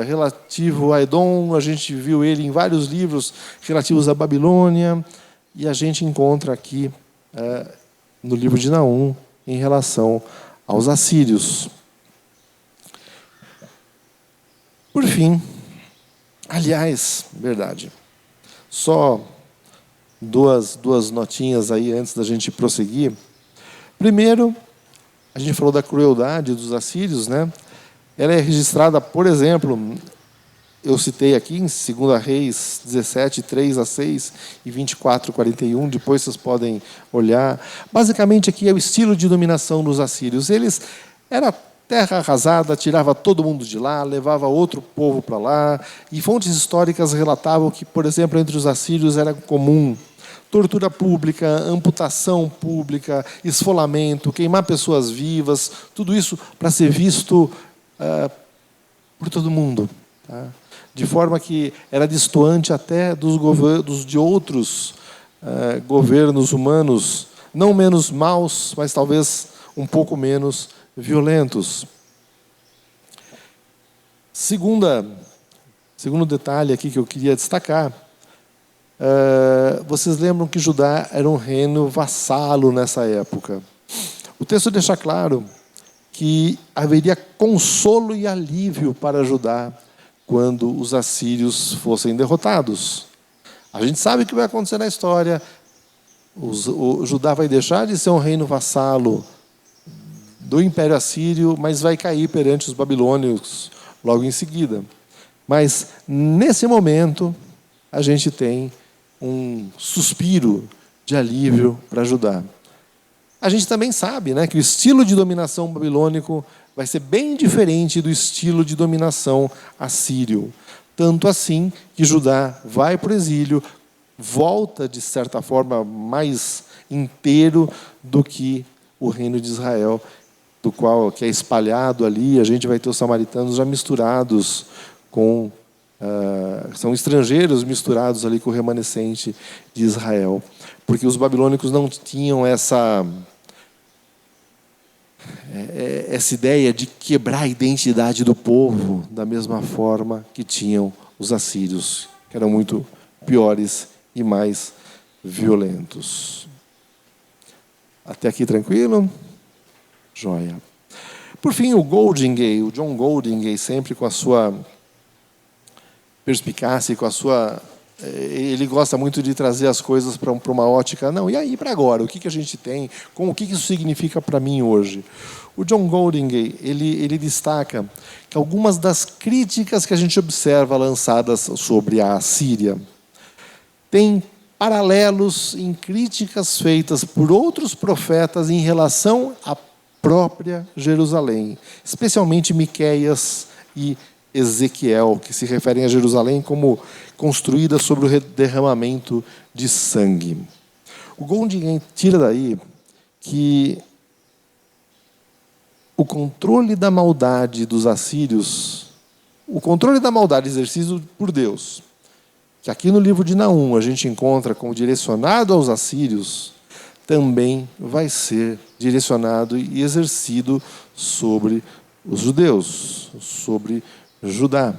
relativo a Edom, a gente viu ele em vários livros relativos à Babilônia, e a gente encontra aqui no livro de Naum em relação aos assírios. Por fim, aliás, verdade, só duas notinhas aí antes da gente prosseguir. Primeiro, a gente falou da crueldade dos assírios, né? Ela é registrada, por exemplo, eu citei aqui em 2 Reis 17, 3-6 e 24, 41, depois vocês podem olhar. Basicamente aqui é o estilo de dominação dos assírios. Eles era terra arrasada, tirava todo mundo de lá, levava outro povo para lá, e fontes históricas relatavam que, por exemplo, entre os assírios era comum tortura pública, amputação pública, esfolamento, queimar pessoas vivas, tudo isso para ser visto por todo mundo. Tá? De forma que era distoante até dos governos de outros governos humanos, não menos maus, mas talvez um pouco menos violentos. Segundo detalhe aqui que eu queria destacar, vocês lembram que Judá era um reino vassalo nessa época. O texto deixa claro que haveria consolo e alívio para Judá quando os assírios fossem derrotados. A gente sabe o que vai acontecer na história. O Judá vai deixar de ser um reino vassalo do Império Assírio, mas vai cair perante os babilônios logo em seguida. Mas, nesse momento, a gente tem um suspiro de alívio para Judá. A gente também sabe, né, que o estilo de dominação babilônico vai ser bem diferente do estilo de dominação assírio. Tanto assim que Judá vai para o exílio, volta, de certa forma, mais inteiro do que o reino de Israel, do qual que é espalhado ali. A gente vai ter os samaritanos já misturados com... são estrangeiros misturados ali com o remanescente de Israel. Porque os babilônicos não tinham essa ideia de quebrar a identidade do povo da mesma forma que tinham os assírios, que eram muito piores e mais violentos. Até aqui tranquilo? Joia. Por fim, o John Goldingay, sempre com a sua perspicácia, com a sua... Ele gosta muito de trazer as coisas para uma ótica. Não, e aí para agora? O que a gente tem? O que isso significa para mim hoje? O John Goldingay, ele destaca que algumas das críticas que a gente observa lançadas sobre a Assíria têm paralelos em críticas feitas por outros profetas em relação à própria Jerusalém, especialmente Miqueias e Ezequiel, que se referem a Jerusalém como construída sobre o derramamento de sangue. O Goldingay tira daí que o controle da maldade dos assírios, o controle da maldade exercido por Deus, que aqui no livro de Naum a gente encontra como direcionado aos assírios, também vai ser direcionado e exercido sobre os judeus, sobre Judá.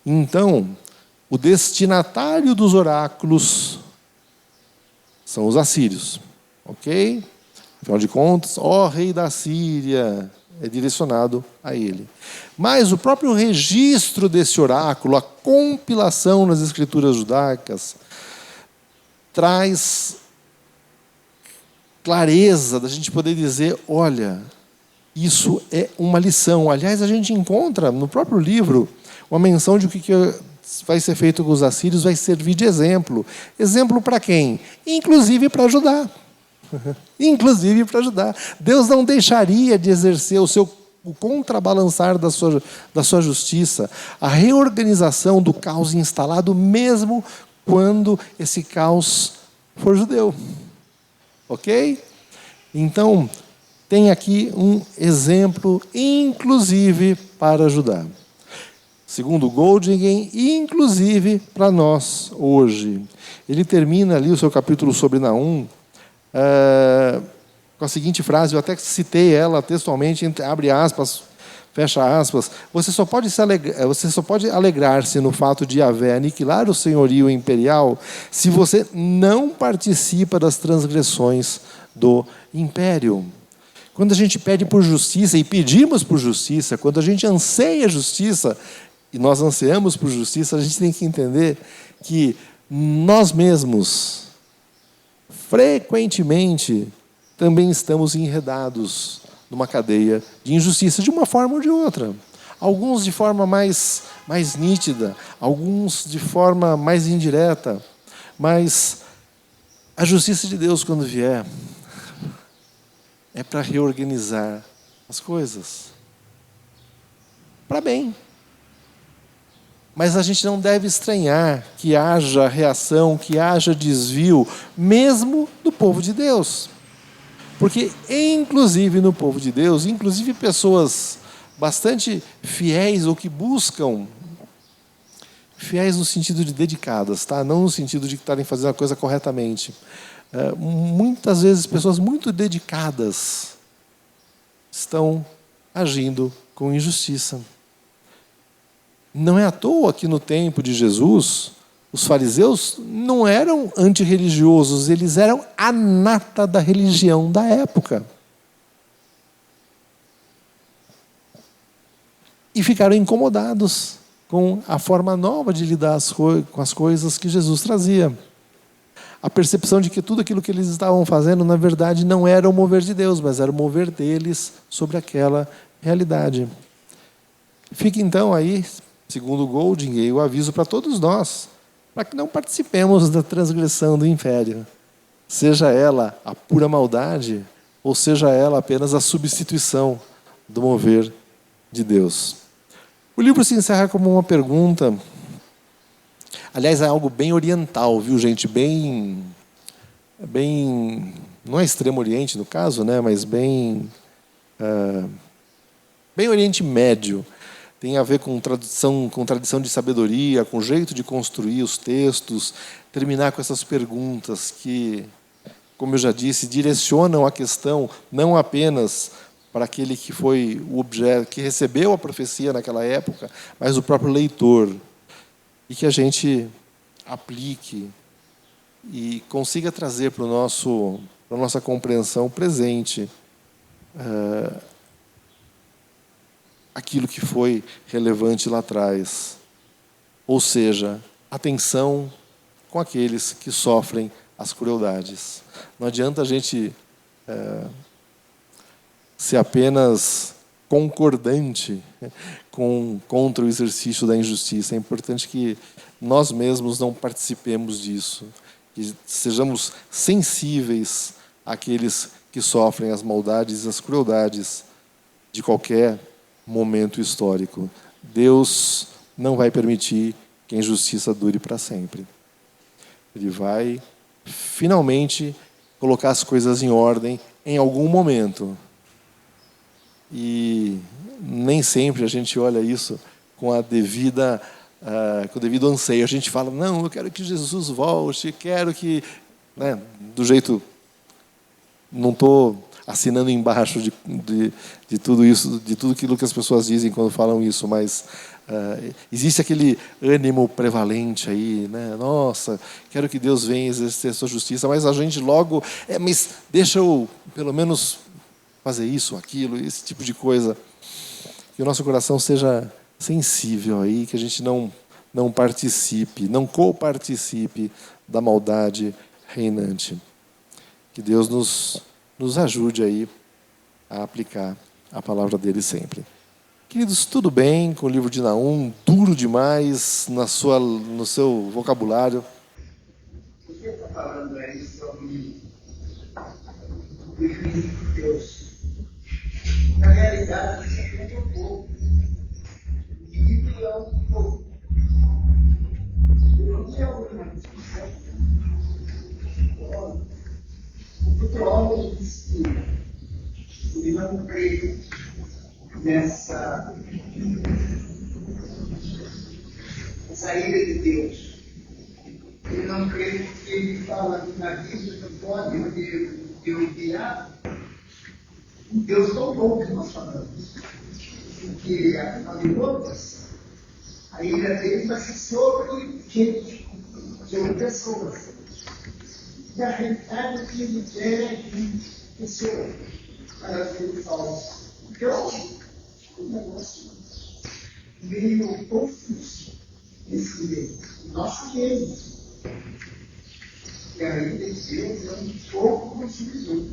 Então, o destinatário dos oráculos são os assírios, ok? Afinal de contas, ó rei da Síria, é direcionado a ele. Mas o próprio registro desse oráculo, a compilação nas escrituras judaicas, traz clareza da gente poder dizer, olha, Isso é uma lição. Aliás, a gente encontra no próprio livro uma menção de o que vai ser feito com os assírios, vai servir de exemplo. Exemplo para quem? Inclusive para Judá. Inclusive para Judá. Deus não deixaria de exercer o contrabalançar da sua justiça, a reorganização do caos instalado, mesmo quando esse caos for judeu. Ok? Então, tem aqui um exemplo, inclusive para Judá. Segundo Goldingen, inclusive para nós hoje. Ele termina ali o seu capítulo sobre Naum com a seguinte frase, eu até citei ela textualmente, abre aspas, fecha aspas. Você só pode alegrar-se no fato de Yahvé aniquilar o senhorio imperial se você não participa das transgressões do império. Quando a gente pede por justiça, e pedimos por justiça, quando a gente anseia justiça, e nós ansiamos por justiça, a gente tem que entender que nós mesmos, frequentemente, também estamos enredados numa cadeia de injustiça, de uma forma ou de outra. Alguns de forma mais nítida, alguns de forma mais indireta, mas a justiça de Deus, quando vier, é para reorganizar as coisas. Para bem. Mas a gente não deve estranhar que haja reação, que haja desvio, mesmo do povo de Deus. Porque, inclusive no povo de Deus, inclusive pessoas bastante fiéis ou que buscam, fiéis no sentido de dedicadas, tá? Não no sentido de estarem fazendo a coisa corretamente. Muitas vezes pessoas muito dedicadas estão agindo com injustiça. Não é à toa que no tempo de Jesus, os fariseus não eram antirreligiosos, eles eram a nata da religião da época. E ficaram incomodados com a forma nova de lidar com as coisas que Jesus trazia. A percepção de que tudo aquilo que eles estavam fazendo, na verdade, não era o mover de Deus, mas era o mover deles sobre aquela realidade. Fica então aí, segundo Goldingen, o aviso para todos nós, para que não participemos da transgressão do império. Seja ela a pura maldade, ou seja ela apenas a substituição do mover de Deus. O livro se encerra como uma pergunta. Aliás, é algo bem oriental, viu, gente? Bem, não é Extremo Oriente, no caso, né? Mas bem Oriente Médio. Tem a ver com tradição de sabedoria, com jeito de construir os textos, terminar com essas perguntas que, como eu já disse, direcionam a questão não apenas para aquele que foi o objeto, que recebeu a profecia naquela época, mas o próprio leitor. E que a gente aplique e consiga trazer para a nossa compreensão presente aquilo que foi relevante lá atrás. Ou seja, atenção com aqueles que sofrem as crueldades. Não adianta a gente ser apenas concordante contra o exercício da injustiça. É importante que nós mesmos não participemos disso, que sejamos sensíveis àqueles que sofrem as maldades e as crueldades de qualquer momento histórico. Deus não vai permitir que a injustiça dure para sempre. Ele vai, finalmente, colocar as coisas em ordem em algum momento. E nem sempre a gente olha isso com o devido anseio. A gente fala, não, eu quero que Jesus volte, quero que... Né, do jeito... Não estou assinando embaixo de tudo isso, de tudo aquilo que as pessoas dizem quando falam isso, mas existe aquele ânimo prevalente aí, né? Nossa, quero que Deus venha exercer a sua justiça, mas a gente logo... mas deixa eu, pelo menos... fazer isso, aquilo, esse tipo de coisa. Que o nosso coração seja sensível aí, que a gente não participe, não coparticipe da maldade reinante. Que Deus nos ajude aí a aplicar a palavra dele sempre. Queridos, tudo bem com o livro de Naum, duro demais no seu vocabulário. Você está falando aí sobre o juízo de Deus. Na realidade, isso é um povo. E Bíblia é um povo. Eu não tinha alguma discussão. O teólogo diz que ele não crê nessa ira de Deus. Ele não crê porque ele fala que na Bíblia não pode eu enviar um Deus tão bom que nós falamos. Porque, afinal de contas, a ira dele vai ser sobre gente, sobre pessoas. E a realidade é que ele é de pessoa para ser salvo. Então, o negócio meio confuso nesse meio. Nós sabemos. E aí Deus é um pouco consumidor.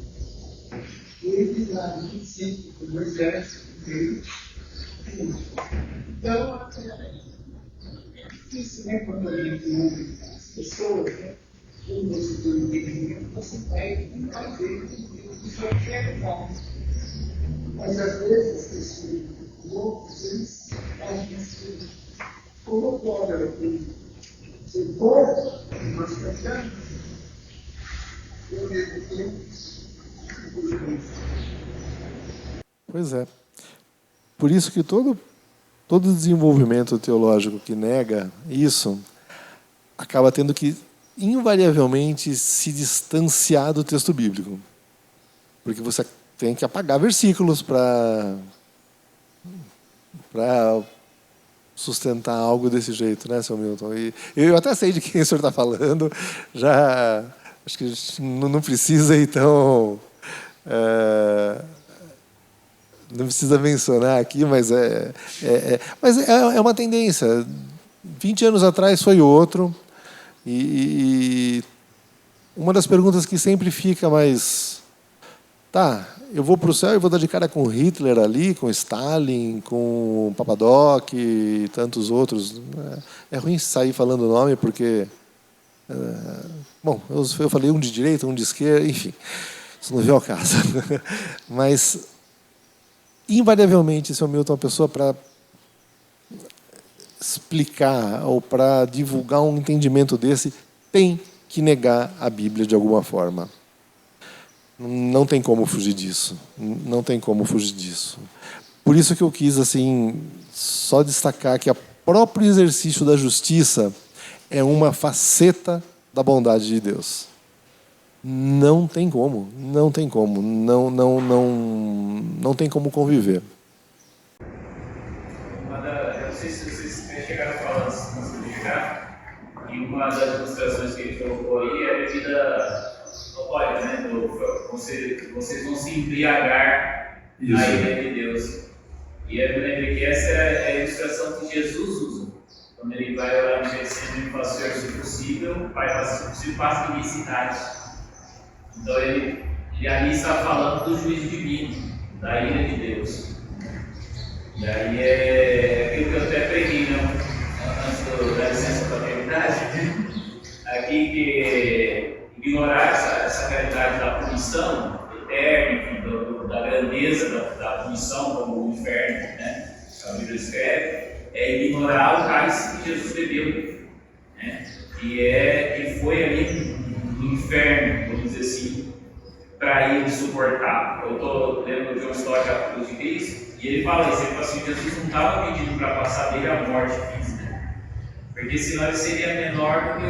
Ele lá no princípio, do exército, veio. Então, é difícil, né? Quando a gente ouve as pessoas, né? Quando você tem um entendimento, você vai ver que isso aqui é bom. Mas às vezes, os outros, eles fazem assim, como pode ser bom, mas também, ao mesmo tempo, Pois é. Por isso que todo desenvolvimento teológico que nega isso acaba tendo que, invariavelmente, se distanciar do texto bíblico. Porque você tem que apagar versículos para sustentar algo desse jeito, né, seu Milton? E eu até sei de quem o senhor está falando, já acho que não precisa, então, não precisa mencionar aqui, mas é uma tendência. 20 anos atrás foi outro, e uma das perguntas que sempre fica mais... Tá, eu vou para o céu e vou dar de cara com Hitler ali, com Stalin, com Papadoc e tantos outros. É ruim sair falando o nome, porque... bom, eu falei um de direita, um de esquerda, enfim, isso não veio ao caso. Mas, invariavelmente, se o Milton é uma pessoa para explicar ou para divulgar um entendimento desse, tem que negar a Bíblia de alguma forma. Não tem como fugir disso. Não tem como fugir disso. Por isso que eu quis, assim, só destacar que o próprio exercício da justiça é uma faceta da bondade de Deus. Não tem como. Não tem como. Não tem como conviver. Eu não sei se vocês chegaram a falar antes de chegar, e uma das ilustrações que ele colocou aí é a bebida alcoólica, né? Vocês vão se embriagar na ira de Deus. E eu me lembrei que essa é a ilustração que Jesus usa. Quando ele vai orar no Getsemane e fala, Senhor, se possível, Pai, se possível, faça minha cidade. Então ele ali está falando do juízo divino, da ira de Deus. E aí é aquilo que eu até preguei, né? Antes da licença paternidade, aqui que ignorar essa realidade da punição eterna, enfim, da grandeza da punição, como o inferno, né? A Bíblia escreve, é ignorar o cálice que Jesus bebeu, né? Que foi ali no inferno, vamos dizer assim, para ele suportar. Eu estou lendo de uma história da cruz de Cristo, e ele fala isso, ele fala assim, Jesus não estava pedindo para passar dele a morte física, porque senão ele seria menor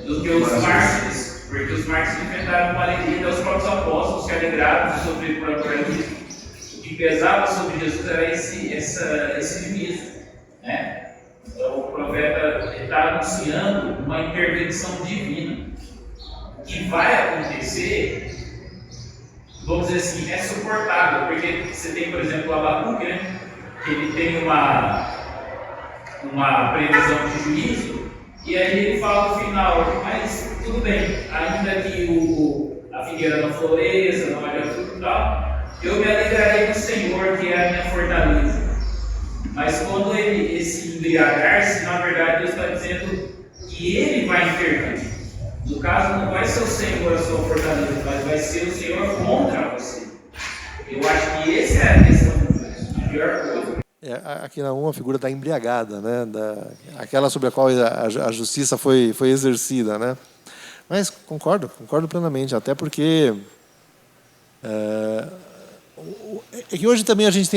do que os mártires, porque os mártires enfrentaram uma alegria, então os próprios apóstolos se alegraram de sofrer por antagonismo. O que pesava sobre Jesus era esse juízo, né? Então o profeta está anunciando uma intervenção divina que vai acontecer, vamos dizer assim, é suportável, porque você tem, por exemplo, o Abacuque, né? Que ele tem uma previsão de juízo, e aí ele fala no final, mas tudo bem, ainda que a figueira não floresça, não haja fruto e tal, eu me alegrarei no Senhor, que é a minha fortaleza. Mas quando ele se embriagar-se, na verdade Deus está dizendo que ele vai intervir. No caso, não vai ser o Senhor a sua fortaleza, mas vai ser o Senhor contra você. Eu acho que essa é a questão a pior coisa. Aqui na 1 a figura da embriagada, né? Aquela sobre a qual a justiça foi exercida, né? Mas concordo plenamente, até porque é que hoje também a gente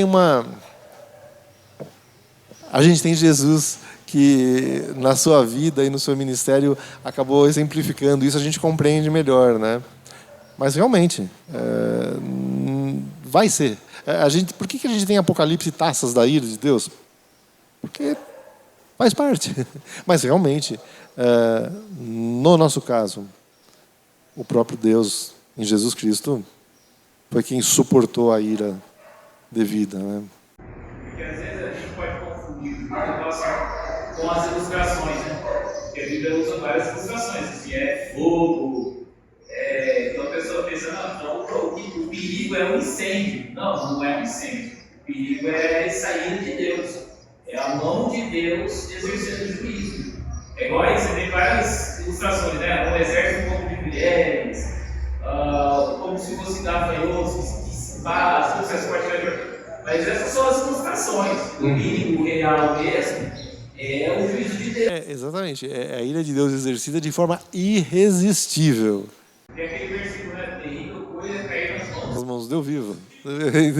tem Jesus que na sua vida e no seu ministério acabou exemplificando isso, a gente compreende melhor, né? Mas realmente vai ser. Por que a gente tem Apocalipse e taças da ira de Deus? Porque faz parte. Mas realmente, no nosso caso, o próprio Deus, em Jesus Cristo, foi quem suportou a ira devida, né? Porque às vezes a gente pode confundir o negócio com as ilustrações, né? Porque a Bíblia usa várias ilustrações, assim, fogo. Então a pessoa pensa, não, o perigo é um incêndio. Não é um incêndio. O perigo é sair de Deus. É a mão de Deus exercendo o juízo. É igual aí, você tem várias ilustrações, né? Um exército contra de mulheres, como se fosse gafanhotos, que se passam, mas essas são as ilustrações. O perigo real mesmo é o juízo de Deus. Exatamente. É a ira de Deus exercida de forma irresistível. E aquele versículo, né? Terrível coisa cair nas mãos do Deus vivo.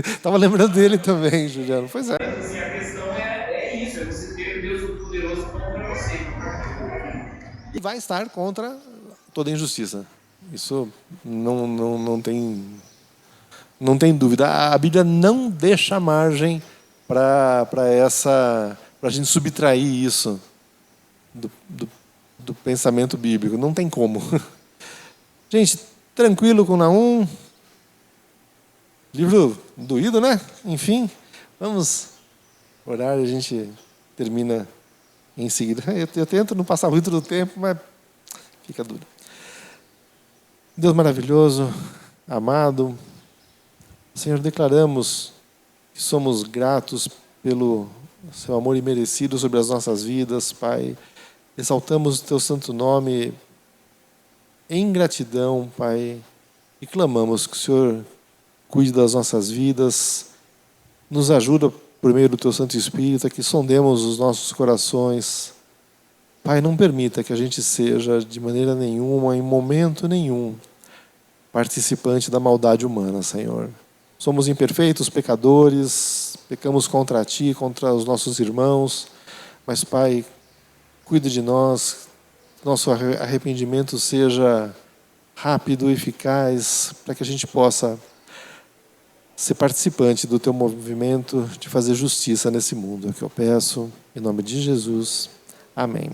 Estava lembrando dele também, Juliano. Pois é. Mas assim, a questão é isso, é você ter Deus poderoso contra você. E vai estar contra toda injustiça. Isso não tem dúvida. A Bíblia não deixa margem para a gente subtrair isso do pensamento bíblico. Não tem como. Gente, tranquilo com Naum. Livro doído, né? Enfim, vamos orar e a gente termina em seguida. Eu tento não passar muito do tempo, mas fica duro. Deus maravilhoso, amado, Senhor, declaramos que somos gratos pelo seu amor imerecido sobre as nossas vidas, Pai. Exaltamos o teu santo nome em gratidão, Pai, e clamamos que o Senhor cuide das nossas vidas, nos ajuda por meio do teu Santo Espírito a que sondemos os nossos corações. Pai, não permita que a gente seja de maneira nenhuma, em momento nenhum, participante da maldade humana, Senhor. Somos imperfeitos, pecadores, pecamos contra Ti, contra os nossos irmãos, mas, Pai, cuide de nós, nosso arrependimento seja rápido e eficaz, para que a gente possa ser participante do teu movimento de fazer justiça nesse mundo. É o que eu peço, em nome de Jesus. Amém.